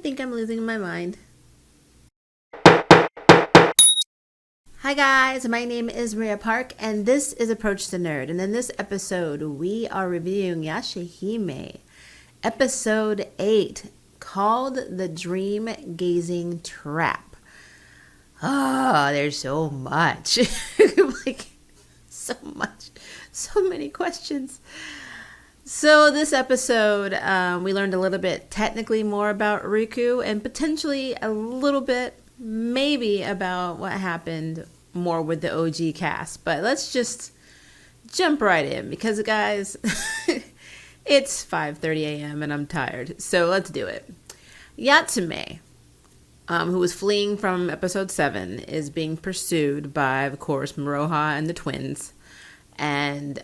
think I'm losing my mind. Hi guys, my name is Maria Park and this is Approach the Nerd. And in this episode, we are reviewing Yashahime, episode 8, called The Dream Gazing Trap. Oh, there's so much. Like, so much. So many questions. So this episode, we learned a little bit technically more about Riku and potentially a little bit maybe about what happened more with the OG cast. But let's just jump right in because, guys, it's 5:30 a.m. and I'm tired. So let's do it. Yatsume, who was fleeing from episode 7, is being pursued by, of course, Miroha and the twins. And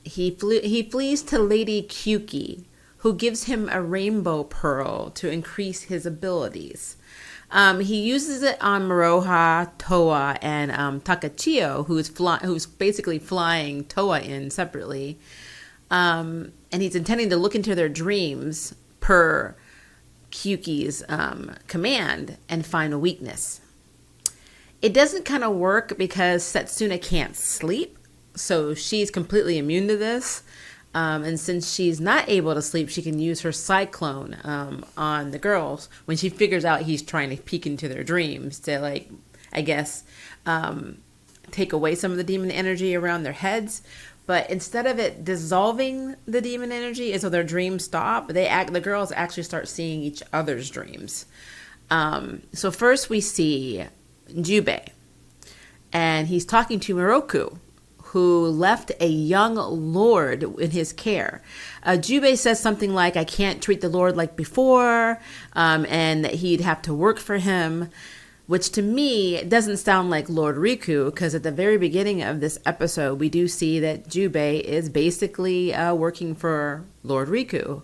he flees to Lady Kyuki, who gives him a rainbow pearl to increase his abilities. He uses it on Miroha, Towa, and Takachio, who's basically flying Towa in separately. And he's intending to look into their dreams per Kyuki's command and find a weakness. It doesn't kind of work because Setsuna can't sleep. So she's completely immune to this. And since she's not able to sleep, she can use her cyclone on the girls when she figures out he's trying to peek into their dreams to, like, I guess, take away some of the demon energy around their heads. But instead of it dissolving the demon energy, and so their dreams stop, the girls actually start seeing each other's dreams. So first we see Jubei, and he's talking to Miroku, who left a young lord in his care. Jubei says something like, I can't treat the lord like before, and that he'd have to work for him, which to me doesn't sound like Lord Riku, because at the very beginning of this episode, we do see that Jubei is basically working for Lord Riku.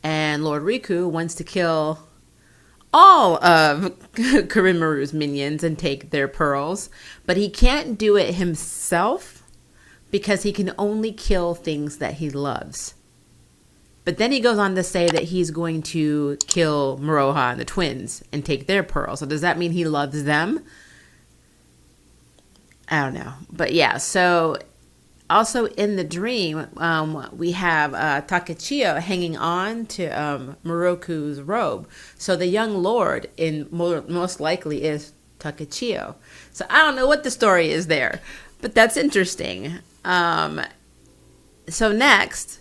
And Lord Riku wants to kill all of Kirimaru's minions and take their pearls, but he can't do it himself, because he can only kill things that he loves. But then he goes on to say that he's going to kill Miroha and the twins and take their pearls. So does that mean he loves them? I don't know. But yeah, so also in the dream, we have Takachio hanging on to Miroku's robe. So the young lord most likely is Takachio. So I don't know what the story is there, but that's interesting. So next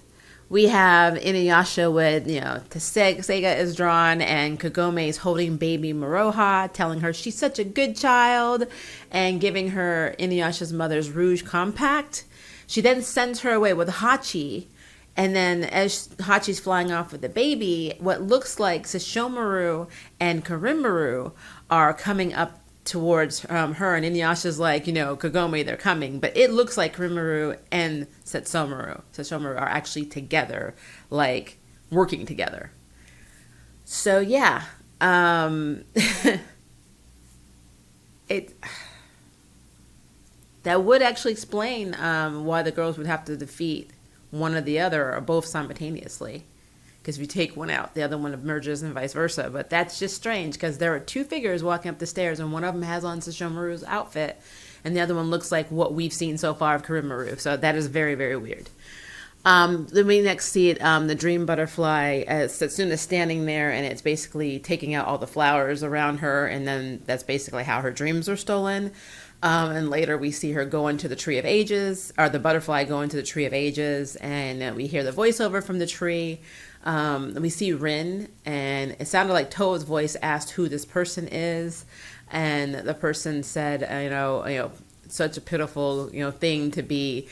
we have Inuyasha with, Sega is drawn and Kagome is holding baby Miroha, telling her she's such a good child and giving her Inuyasha's mother's Rouge Compact. She then sends her away with Hachi, and then as Hachi's flying off with the baby, what looks like Sesshomaru and Kirimaru are coming up towards her, and Inuyasha's like, Kagome, they're coming, but it looks like Kirimaru and Sesshomaru are actually together, like working together. So yeah, it that would actually explain why the girls would have to defeat one or the other or both simultaneously. Because if you take one out, the other one emerges and vice versa. But that's just strange because there are two figures walking up the stairs and one of them has on Sesshomaru's outfit and the other one looks like what we've seen so far of Kirimaru. So that is very, very weird. Then we next see it, the dream butterfly as Setsuna's standing there and it's basically taking out all the flowers around her, and then that's basically how her dreams are stolen. And later we see her go into the Tree of Ages, or the butterfly go into the Tree of Ages, and we hear the voiceover from the tree. We see Rin, and it sounded like Toa's voice asked who this person is, and the person said, such a pitiful, thing to be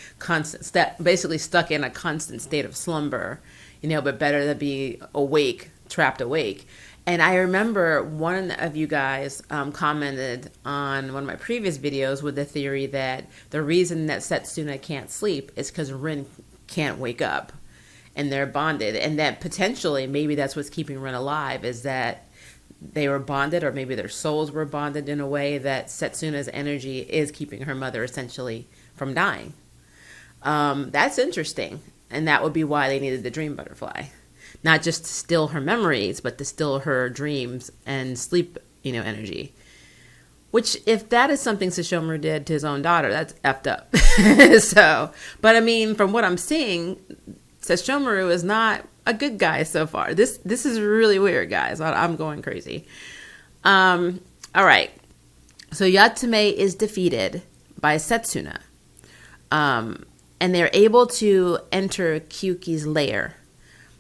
basically stuck in a constant state of slumber, but better to be trapped awake. And I remember one of you guys commented on one of my previous videos with the theory that the reason that Setsuna can't sleep is because Rin can't wake up. And they're bonded, and that potentially maybe that's what's keeping Rin alive, is that they were bonded, or maybe their souls were bonded in a way that Setsuna's energy is keeping her mother essentially from dying. That's interesting, and that would be why they needed the dream butterfly. not just to steal her memories, but to steal her dreams and sleep, energy. Which, if that is something Sesshoumaru did to his own daughter, that's effed up. But I mean, from what I'm seeing, Sesshoumaru is not a good guy so far. This is really weird, guys. I'm going crazy. All right. So Yashahime is defeated by Setsuna. And they're able to enter Kyuki's lair.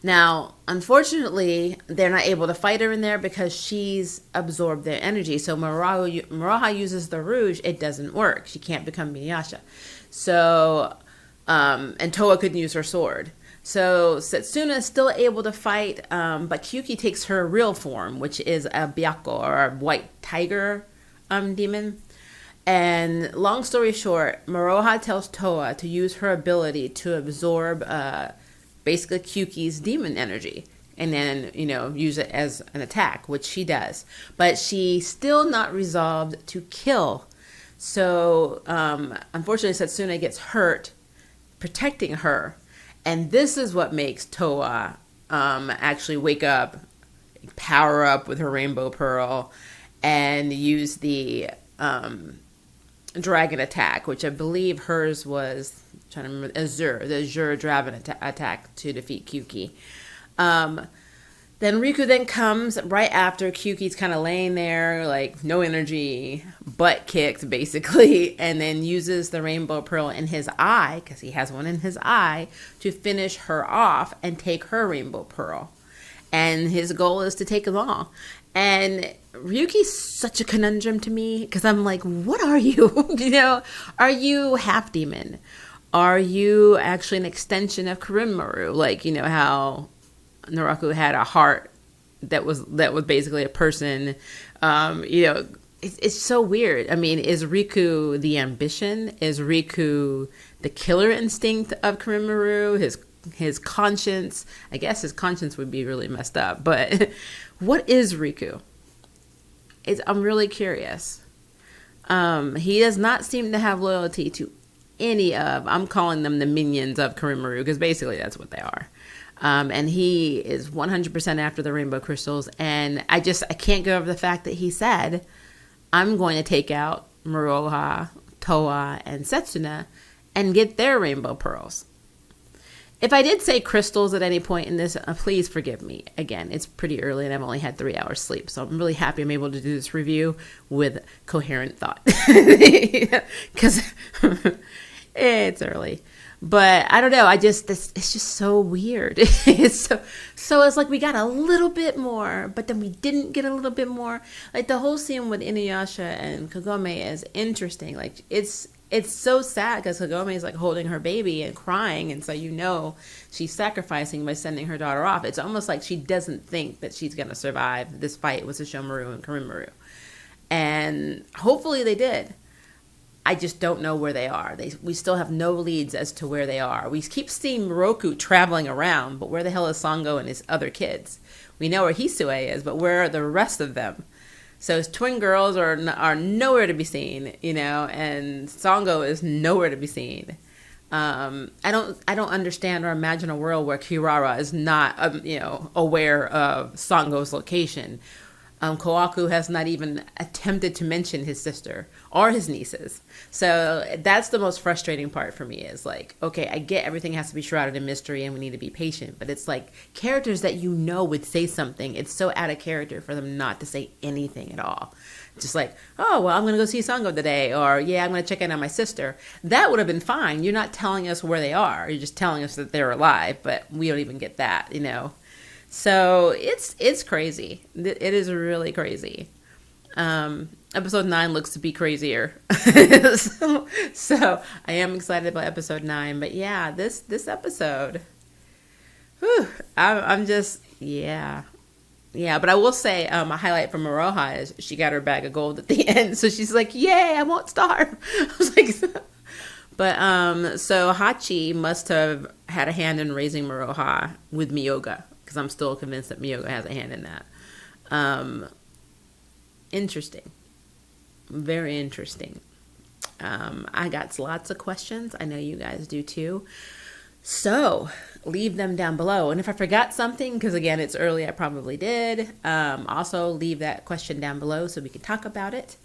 Now, unfortunately, they're not able to fight her in there because she's absorbed their energy. So Moroha uses the rouge. It doesn't work. She can't become Miyasha. So, and Towa couldn't use her sword. So Setsuna is still able to fight, but Kyuki takes her real form, which is a Byakko, or a white tiger demon. And long story short, Moroha tells Towa to use her ability to absorb basically Kyuki's demon energy and then, use it as an attack, which she does. But she's still not resolved to kill. So, unfortunately, Setsuna gets hurt protecting her. And this is what makes Towa actually wake up, power up with her rainbow pearl, and use the dragon attack, which I believe hers was, I'm trying to remember, the Azure dragon attack to defeat Kyuki. Then Riku then comes right after Kyuki's kind of laying there, like no energy, butt kicked basically, and then uses the rainbow pearl in his eye, because he has one in his eye, to finish her off and take her rainbow pearl. And his goal is to take them all. And Ryuki's such a conundrum to me, because I'm like, what are you? Are you half demon? Are you actually an extension of Kirby Marrow? Like, how Naraku had a heart that was basically a person. It's so weird. I mean, is Riku the ambition? Is Riku the killer instinct of Kirby Marrow? His conscience? I guess his conscience would be really messed up. But what is Riku? I'm really curious. He does not seem to have loyalty to any of, I'm calling them the minions of Kirby Marrow, because basically that's what they are. And he is 100% after the rainbow crystals. And I can't get over the fact that he said, I'm going to take out Moroha, Towa, and Setsuna and get their rainbow pearls. If I did say crystals at any point in this, please forgive me. Again, it's pretty early and I've only had 3 hours sleep. So I'm really happy I'm able to do this review with coherent thought. Because it's early. But I don't know. It's just so weird. It's it's like we got a little bit more, but then we didn't get a little bit more. Like the whole scene with Inuyasha and Kagome is interesting. Like it's so sad because Kagome is like holding her baby and crying, and so she's sacrificing by sending her daughter off. It's almost like she doesn't think that she's gonna survive this fight with Sesshomaru and Kirby, and hopefully they did. I just don't know where they are. We still have no leads as to where they are. We keep seeing Moroku traveling around, but where the hell is Sango and his other kids? We know where Hisue is, but where are the rest of them? So his twin girls are nowhere to be seen, and Sango is nowhere to be seen. I don't understand or imagine a world where Kirara is not, aware of Sango's location. Koaku has not even attempted to mention his sister or his nieces. So that's the most frustrating part for me is like, okay, I get everything has to be shrouded in mystery and we need to be patient, but it's like characters that would say something. It's so out of character for them not to say anything at all. Just like, oh, well, I'm going to go see Sango today, or yeah, I'm going to check in on my sister. That would have been fine. You're not telling us where they are. You're just telling us that they're alive, but we don't even get that, So it's crazy. It is really crazy. Episode 9 looks to be crazier. so I am excited about episode 9. But yeah, this episode, I'm just, yeah. Yeah, but I will say a highlight from Moroha is she got her bag of gold at the end. So she's like, yay, I won't starve. I was like, but so Hachi must have had a hand in raising Moroha with Miyoga. Because I'm still convinced that Miyoga has a hand in that. Interesting. Very interesting. I got lots of questions. I know you guys do too. So leave them down below. And if I forgot something, because again, it's early, I probably did, also leave that question down below so we can talk about it.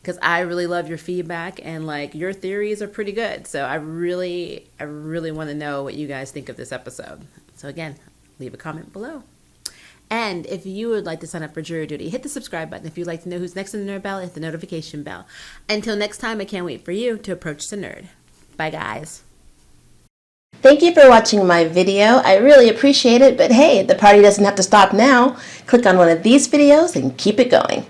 Because I really love your feedback, and like your theories are pretty good. So I really want to know what you guys think of this episode. So again, leave a comment below. And if you would like to sign up for jury duty, hit the subscribe button. If you'd like to know who's next in the nerd bell, hit the notification bell. Until next time, I can't wait for you to approach the nerd. Bye, guys. Thank you for watching my video. I really appreciate it, but hey, the party doesn't have to stop now. Click on one of these videos and keep it going.